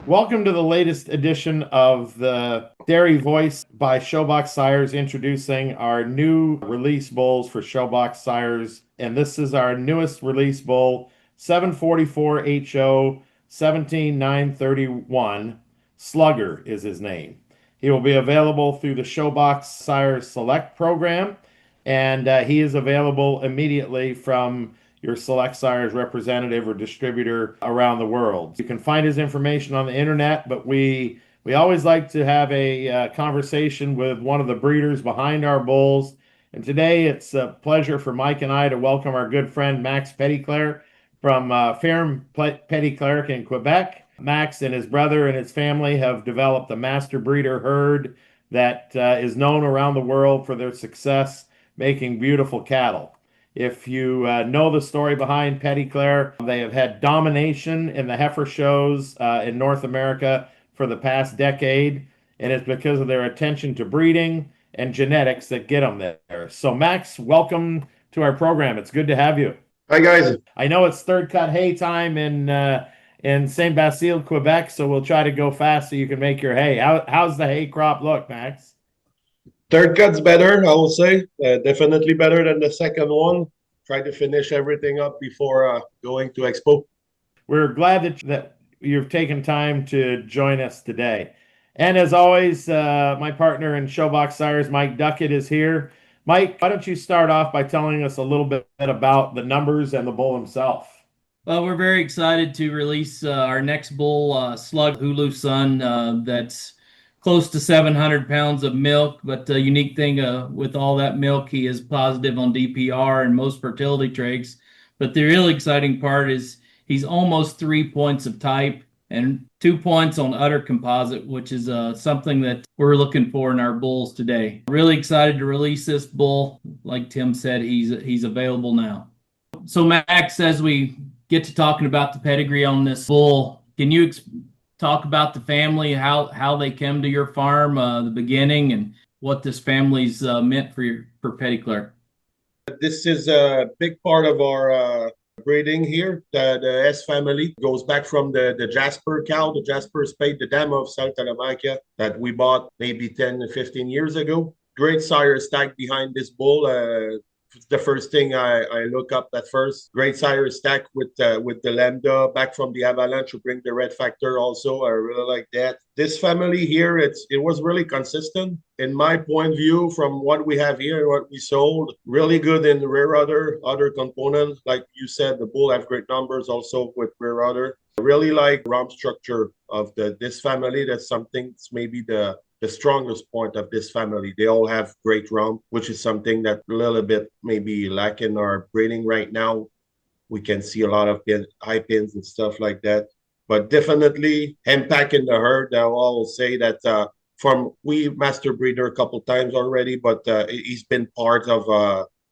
Welcome to the latest edition of the Dairy Voice by Showbox Sires, introducing our new release bulls for Showbox Sires. And this is our newest release bull, 744HO17931. Slugger is his name. He will be available through the Showbox Sires Select program, and he is available immediately from your Select Sires representative or distributor around the world. You can find his information on the internet, but we always like to have a conversation with one of the breeders behind our bulls. And today it's a pleasure for Mike and I to welcome our good friend Max Petitclerc from Ferme Petitclerc in Quebec. Max and his brother and his family have developed a master breeder herd that is known around the world for their success making beautiful cattle. If you know the story behind Petitclerc, they have had domination in the heifer shows in North America for the past decade, and it's because of their attention to breeding and genetics that get them there. So, Max, welcome to our program. It's good to have you. Hi, guys. I know it's third cut hay time in Saint Basile, Quebec, so we'll try to go fast so you can make your hay. How's the hay crop look, Max? Third cut's better, I will say. Definitely better than the second one. Try to finish everything up before going to Expo. We're glad that you've taken time to join us today. And as always, my partner in Showbox Sires, Mike Duckett, is here. Mike, why don't you start off by telling us a little bit about the numbers and the bull himself? Well, we're very excited to release our next bull, Slugger Hulu Son, that's close to 700 pounds of milk. But the unique thing with all that milk, he is positive on DPR and most fertility traits. But the really exciting part is he's almost 3 points of type and 2 points on udder composite, which is something that we're looking for in our bulls today. Really excited to release this bull. Like Tim said, he's available now. So Max, as we get to talking about the pedigree on this bull, can you talk about the family, how they came to your farm, the beginning, and what this family's meant for Petitclerc? This is a big part of our breeding here. The S family goes back from the Jasper cow, the Jasper spade, the dam of Saltalamacchia that we bought maybe 10 to 15 years ago. Great sire stack behind this bull. The first thing I look up at first. Great sire stack with the Lambda back from the Avalanche to bring the red factor also. I really like that. This family here, it was really consistent. In my point of view, from what we have here and what we sold, really good in the rear other components. Like you said, the bull have great numbers also with rear udder. I really like rump structure of this family. That's something that's maybe the strongest point of this family. They all have great rump, which is something that a little bit maybe lacking our breeding right now. We can see a lot of high pins and stuff like that. But definitely impact in the herd. I will say that we master breeder a couple times already, but he's been part of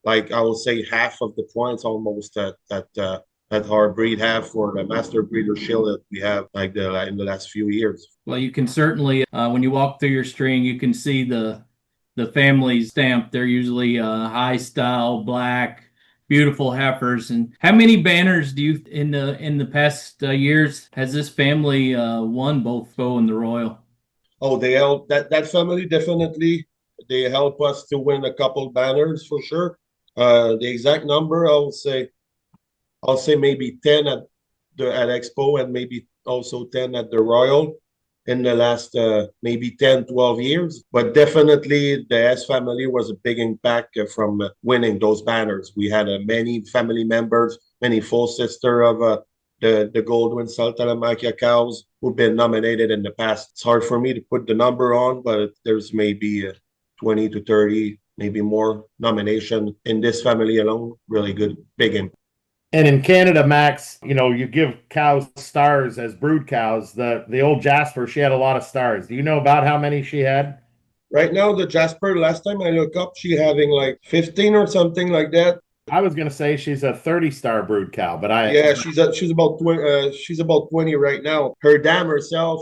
like I will say half of the points almost that our breed have for the master breeder shield that we have in the last few years. Well, you can certainly, when you walk through your string, you can see the family stamp. They're usually high style, black, beautiful heifers. And how many banners do you in the past years has this family won, both Bow and the Royal? Oh, they help that family definitely. They help us to win a couple banners for sure. The exact number, I'll say maybe 10 at Expo and maybe also 10 at the Royal in the last maybe 10, 12 years. But definitely the S family was a big impact from winning those banners. We had many family members, many full sister of the Goldwyn Saltalamacchia cows who've been nominated in the past. It's hard for me to put the number on, but there's maybe 20 to 30, maybe more nomination in this family alone. Really good, big impact. And in Canada, Max, you give cows stars as brood cows. The old Jasper, she had a lot of stars. Do you know about how many she had? Right now, the Jasper, last time I looked up, she having like 15 or something like that. I was going to say she's a 30-star brood cow, but she's about 20, she's about 20 right now. Her dam herself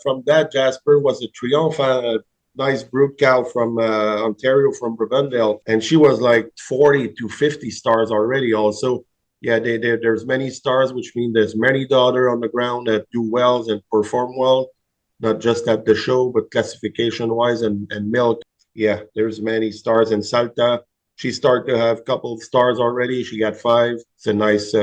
from that Jasper was a Triomphe, nice brood cow from Ontario, from Rivendell, and she was like 40 to 50 stars already also. Yeah, there's many stars, which means there's many daughter on the ground that do well and perform well, not just at the show, but classification wise and milk. Yeah, there's many stars in Salta. She started to have a couple of stars already. She got five. It's a nice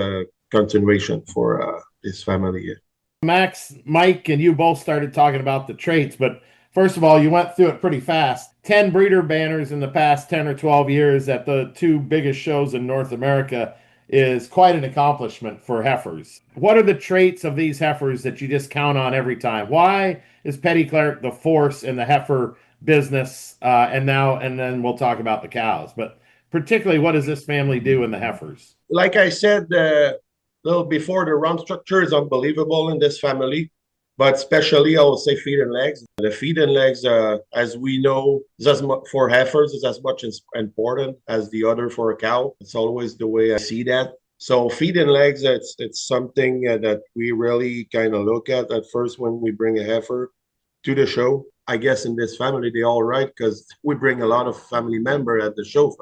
continuation for this family. Max, Mike, and you both started talking about the traits, but first of all, you went through it pretty fast. 10 breeder banners in the past 10 or 12 years at the two biggest shows in North America is quite an accomplishment for heifers. What are the traits of these heifers that you just count on every time? Why is Petitclerc the force in the heifer business? And then we'll talk about the cows. But particularly, what does this family do in the heifers? Like I said, little before, the run structure is unbelievable in this family, but especially I will say feet and legs. The feet and legs, as we know, is as much for heifers is as much as important as the udder for a cow. It's always the way I see that. So feet and legs, it's something that we really kind of look at first when we bring a heifer to the show. I guess in this family they all right because we bring a lot of family member at the show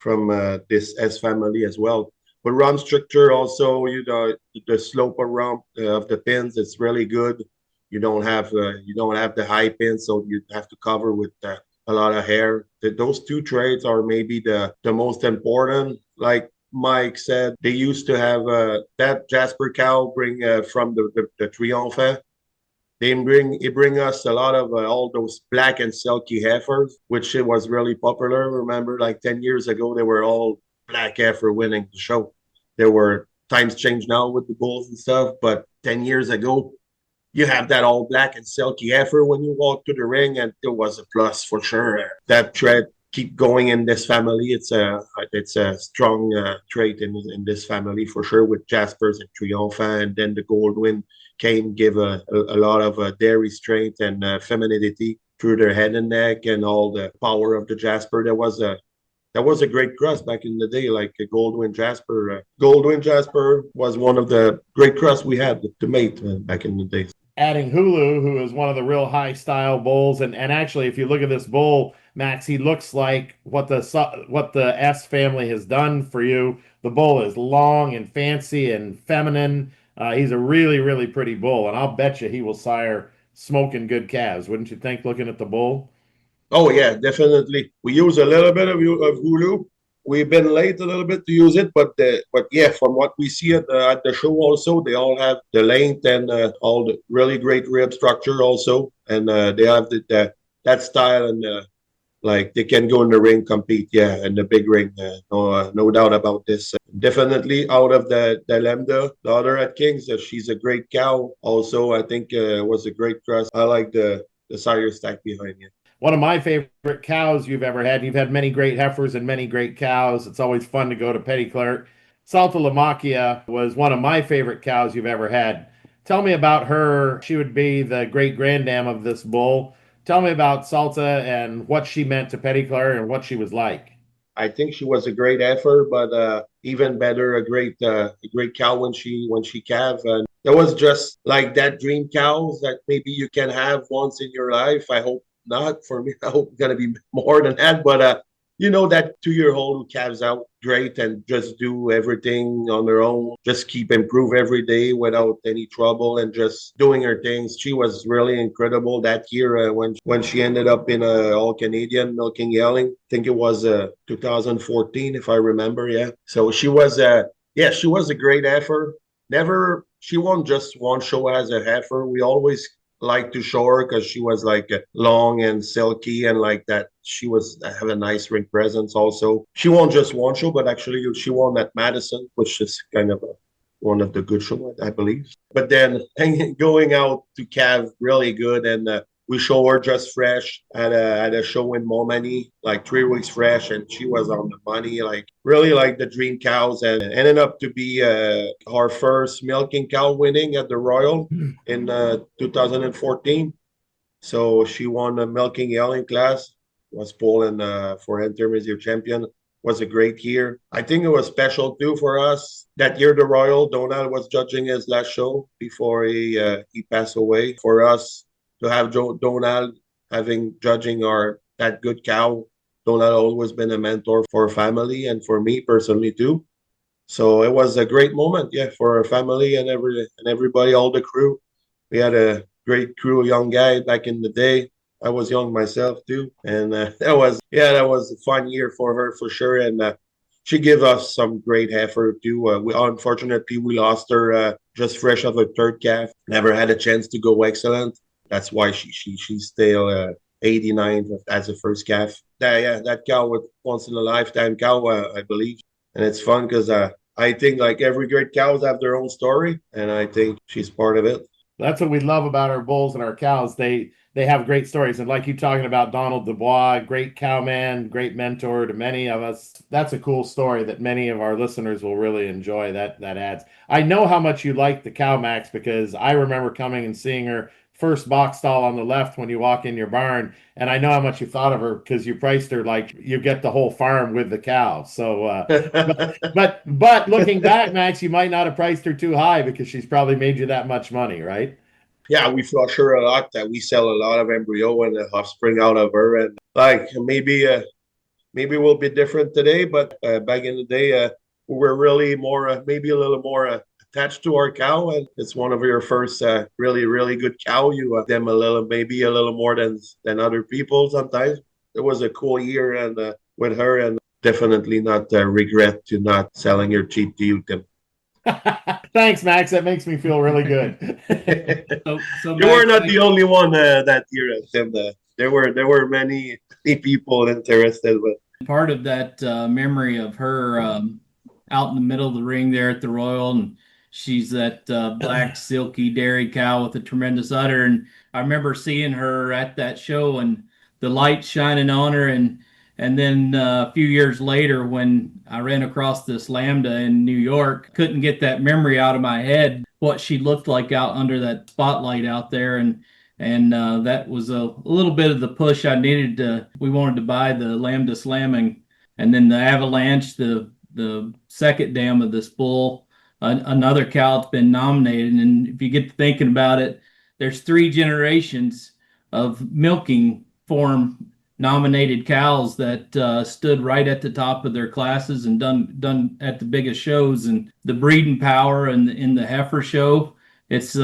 from this S family as well. But run structure also, the slope around of the pins, it's really good. You don't have the high pins, so you have to cover with a lot of hair. Those two traits are maybe the most important. Like Mike said, they used to have that Jasper cow bring from the Triomphant. It bring us a lot of all those black and silky heifers, which it was really popular. Remember, like 10 years ago, they were all black heifer winning the show. There were times changed now with the bulls and stuff, but 10 years ago, you have that all black and silky heifer when you walk to the ring, and it was a plus for sure. That trait keep going in this family. It's a strong trait in this family for sure with Jaspers and Triomphant, and then the Goldwyn came give a lot of dairy strength and femininity through their head and neck and all the power of the Jasper. That was a great cross back in the day, like a Goldwyn Jasper. Goldwyn Jasper was one of the great cross we had to mate back in the day. Adding Hulu, who is one of the real high style bulls, and actually, if you look at this bull, Max, he looks like what the S family has done for you. The bull is long and fancy and feminine. He's a really, really pretty bull, and I'll bet you he will sire smoking good calves. Wouldn't you think, looking at the bull? Oh yeah, definitely. We use a little bit of Hulu. We've been late a little bit to use it, but yeah, from what we see at the show, also they all have the length and all the really great rib structure also, and they have that style and like they can go in the ring, compete, yeah, in the big ring. No doubt about this. Definitely out of the Lambda, the other at Kings, she's a great cow. Also, I think was a great cross. I like the sire stack behind you. One of my favorite cows you've ever had. You've had many great heifers and many great cows. It's always fun to go to Petitclerc. Salta Lamachia was one of my favorite cows you've ever had. Tell me about her. She would be the great granddam of this bull. Tell me about Salta and what she meant to Petitclerc and what she was like. I think she was a great heifer, but even better, a great cow when she calved. And that was just like that dream cows that maybe you can have once in your life. I hope not for me. I hope it's gonna be more than that. But that 2-year-old who calves out great and just do everything on her own, just keep improve every day without any trouble and just doing her things. She was really incredible that year when she ended up in a All Canadian milking yelling. I think it was 2014 if I remember. Yeah. So she was she was a great heifer. She won just one show as a heifer. We always like to show her because she was like long and silky and like that. She have a nice ring presence also. She won just one show, but actually she won at Madison, which is kind of one of the good shows, I believe. But then going out to calve really good, and we show her just fresh at a show in Montmagny, like 3 weeks fresh, and she was on the money, like really like the dream cows, and ended up to be our first milking cow winning at the Royal in 2014. So she won the milking yelling class, was polling for intermediate champion. Was a great year. I think it was special too for us. That year, the Royal, Donald was judging his last show before he passed away. For us to have Donald judging that good cow, Donald always been a mentor for family and for me personally too. So it was a great moment, yeah, for our family and everybody, all the crew. We had a great crew, young guy back in the day. I was young myself too, and that was a fun year for her for sure. And she gave us some great effort too. We unfortunately we lost her just fresh of a third calf. Never had a chance to go excellent. That's why she's still 89 as a first calf. That cow was once in a lifetime cow, I believe, and it's fun because I think like every great cows have their own story, and I think she's part of it. That's what we love about our bulls and our cows. They have great stories. And like you talking about Donald Dubois, great cowman, great mentor to many of us. That's a cool story that many of our listeners will really enjoy. That adds. I know how much you like the cow, Max, because I remember coming and seeing her first box stall on the left when you walk in your barn, and I know how much you thought of her because you priced her like you get the whole farm with the cow. So, but looking back, Max, you might not have priced her too high because she's probably made you that much money, right? Yeah, we flush her a lot. That we sell a lot of embryo and offspring out of her, and like maybe we'll be different today, but back in the day, we were really more maybe a little more attached to our cow, and it's one of your first really good cow. You them a little maybe a little more than other people sometimes. It was a cool year and with her, and definitely not regret to not selling her cheap to you, Tim. Thanks, Max. That makes me feel really good. So You were Max, not the only one that year, Tim. There were many people interested, but part of that memory of her out in the middle of the ring there at the Royal, and she's that black silky dairy cow with a tremendous udder. And I remember seeing her at that show and the light shining on her, and then a few years later when I ran across this Lambda in New York, couldn't get that memory out of my head what she looked like out under that spotlight out there. And that was a little bit of the push I needed to. We wanted to buy the Lambda Slamming, and then the Avalanche, the second dam of this bull, another cow that's been nominated. And if you get to thinking about it, there's three generations of milking form nominated cows that stood right at the top of their classes and done at the biggest shows, and the breeding power and in the heifer show. It's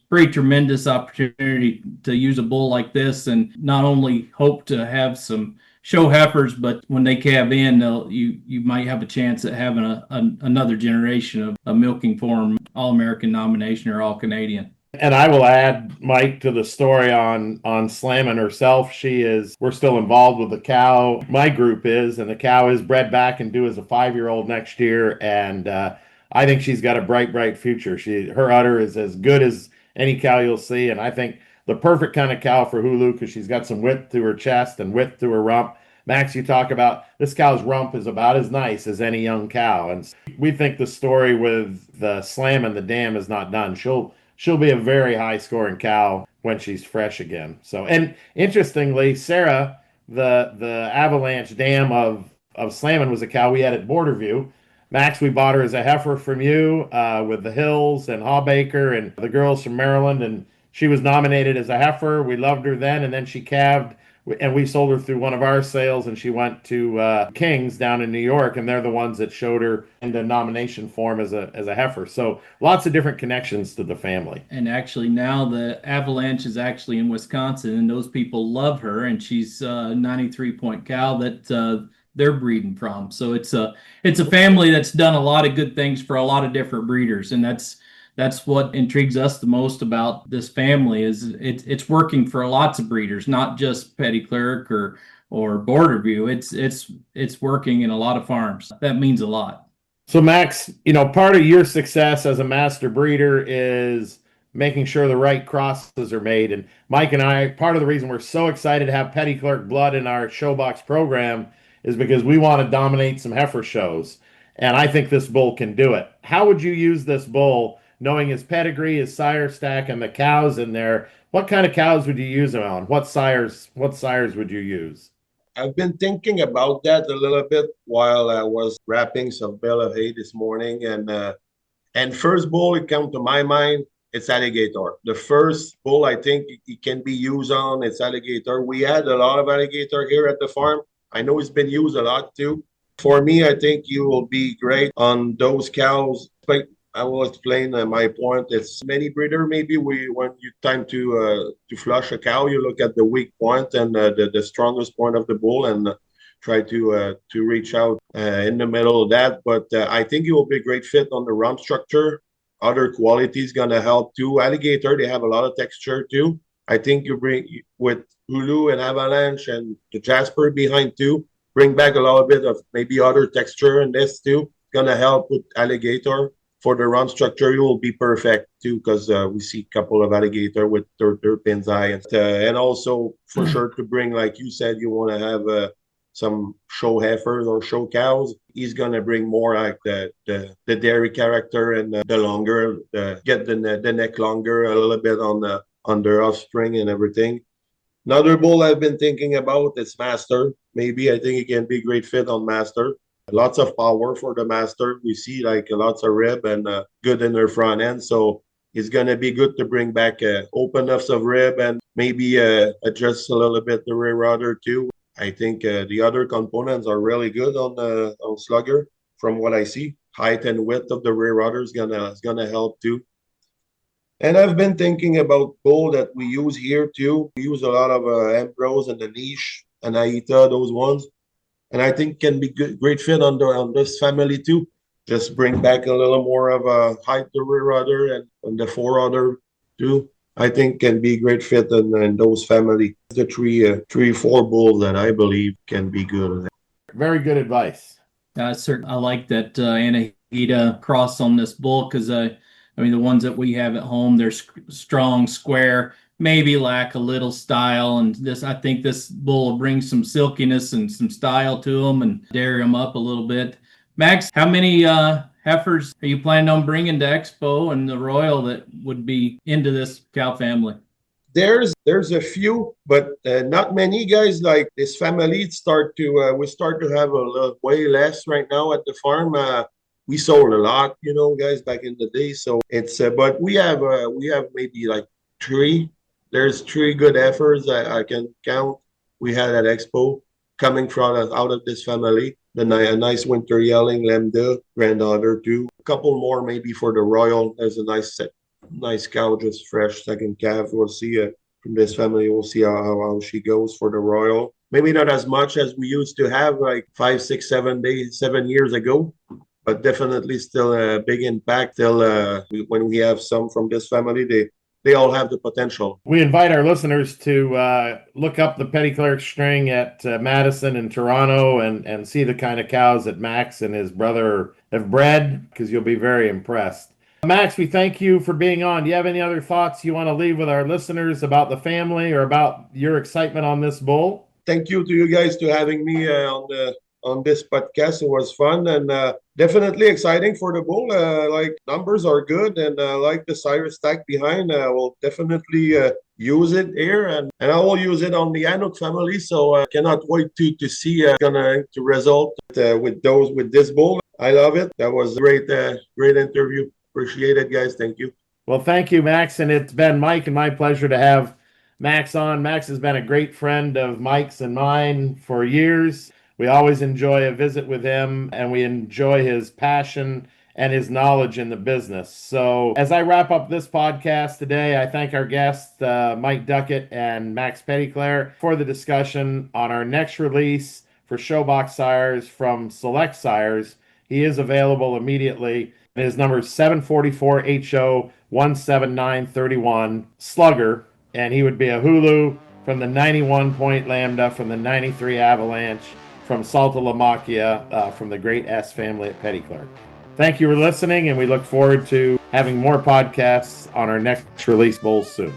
pretty tremendous opportunity to use a bull like this and not only hope to have some show heifers, but when they calve in, you might have a chance at having another generation of a milking form All-American nomination or All-Canadian. And I will add, Mike, to the story on Slammin herself. We're still involved with the cow. My group is, and the cow is bred back and due as a 5-year-old next year. And I think she's got a bright future. Her udder is as good as any cow you'll see. And I think the perfect kind of cow for Hulu because she's got some width to her chest and width to her rump. Max, you talk about this cow's rump is about as nice as any young cow. And we think the story with the Slam and the dam is not done. She'll be a very high scoring cow when she's fresh again. So, and interestingly, Sarah, the Avalanche dam of Slammin was a cow we had at Borderview. Max, we bought her as a heifer from you with the Hills and Hawbaker and the girls from Maryland, and she was nominated as a heifer. We loved her then, and then she calved, and we sold her through one of our sales, and she went to King's down in New York, and they're the ones that showed her in the nomination form as a heifer. So lots of different connections to the family. And actually now the Avalanche is actually in Wisconsin, and those people love her, and she's a 93 point cow that they're breeding from. So it's a family that's done a lot of good things for a lot of different breeders, and that's what intrigues us the most about this family is it's working for lots of breeders, not just Petitclerc or Borderview. It's working in a lot of farms. That means a lot. So Max, part of your success as a master breeder is making sure the right crosses are made. And Mike and I, part of the reason we're so excited to have Petitclerc blood in our Showbox program is because we want to dominate some heifer shows. And I think this bull can do it. How would you use this bull, knowing his pedigree, his sire stack, and the cows in there? What kind of cows would you use him on? What sires would you use? I've been thinking about that a little bit while I was wrapping some bale of hay this morning, and first bull it comes to my mind. It's alligator. The first bull I think it can be used on. It's alligator. We had a lot of alligator here at the farm. I know it's been used a lot too. For me, I think you will be great on those cows. Like I will explain my point. It's many breeder. Maybe when you time to flush a cow, you look at the weak point and the strongest point of the bull and try to reach out in the middle of that. But I think it will be a great fit on the rump structure. Other qualities gonna help too. Alligator, they have a lot of texture too. I think you bring with Hulu and Avalanche and the Jasper behind too. Bring back a little bit of maybe other texture in this too. Gonna help with alligator. For the rump structure, it will be perfect too because we see a couple of alligator with their pin's eye and also for sure to bring, like you said, you want to have some show heifers or show cows. He's gonna bring more like the dairy character and the longer, get the neck longer a little bit on their offspring and everything. Another bull I've been thinking about is Master. Maybe I think it can be a great fit on Master. Lots of power for the Master. We see like lots of rib and good in their front end. So it's going to be good to bring back open enough of rib and maybe adjust a little bit the rear rudder too. I think the other components are really good on Slugger from what I see. Height and width of the rear rudder is gonna help too. And I've been thinking about bull that we use here too. We use a lot of Ambrose and the niche, Anaita, those ones. And I think can be great fit on this family too. Just bring back a little more of a height to rear rudder and the fore rudder too. I think can be great fit in those family. The three, four bulls that I believe can be good. Very good advice. Certainly, I like that Anahita cross on this bull because I mean, the ones that we have at home, they're strong, square, maybe lack a little style. And I think this bull will bring some silkiness and some style to them and dare them up a little bit. Max, how many heifers are you planning on bringing to Expo and the Royal that would be into this cow family? There's a few, but not many guys. Like this family we start to have way less right now at the farm. We sold a lot, guys, back in the day. So it's but we have maybe like three. There's three good efforts I can count. We had at Expo coming from out of this family. Then a nice winter yelling lambda granddaughter too. A couple more maybe for the Royal. There's a nice cow, just fresh second calf. We'll see from this family. We'll see how she goes for the Royal. Maybe not as much as we used to have like 5, 6, 7 years ago. But definitely still a big impact. Still, when we have some from this family, they all have the potential. We invite our listeners to look up the Petitclerc string at Madison and Toronto and see the kind of cows that Max and his brother have bred, because you'll be very impressed. Max, we thank you for being on. Do you have any other thoughts you want to leave with our listeners about the family or about your excitement on this bull? Thank you to you guys to having me on this podcast. It was fun and definitely exciting for the bull. Like numbers are good and like the sire stack behind. We'll definitely use it here and I will use it on the Anuk family. So I cannot wait to see to result with this bull. I love it. That was a great interview. Appreciate it, guys. Thank you. Well, thank you, Max. And it's been Mike and my pleasure to have Max on. Max has been a great friend of Mike's and mine for years. We always enjoy a visit with him, and we enjoy his passion and his knowledge in the business. So as I wrap up this podcast today, I thank our guests, Mike Duckett and Max Petitclerc, for the discussion on our next release for Showbox Sires from Select Sires. He is available immediately. His number is 744HO17931, Slugger, and he would be a Hulu from the 91 Point Lambda, from the 93 Avalanche, from Salta La Macchia, from the great S family at Petitclerc. Thank you for listening, and we look forward to having more podcasts on our next release bulls soon.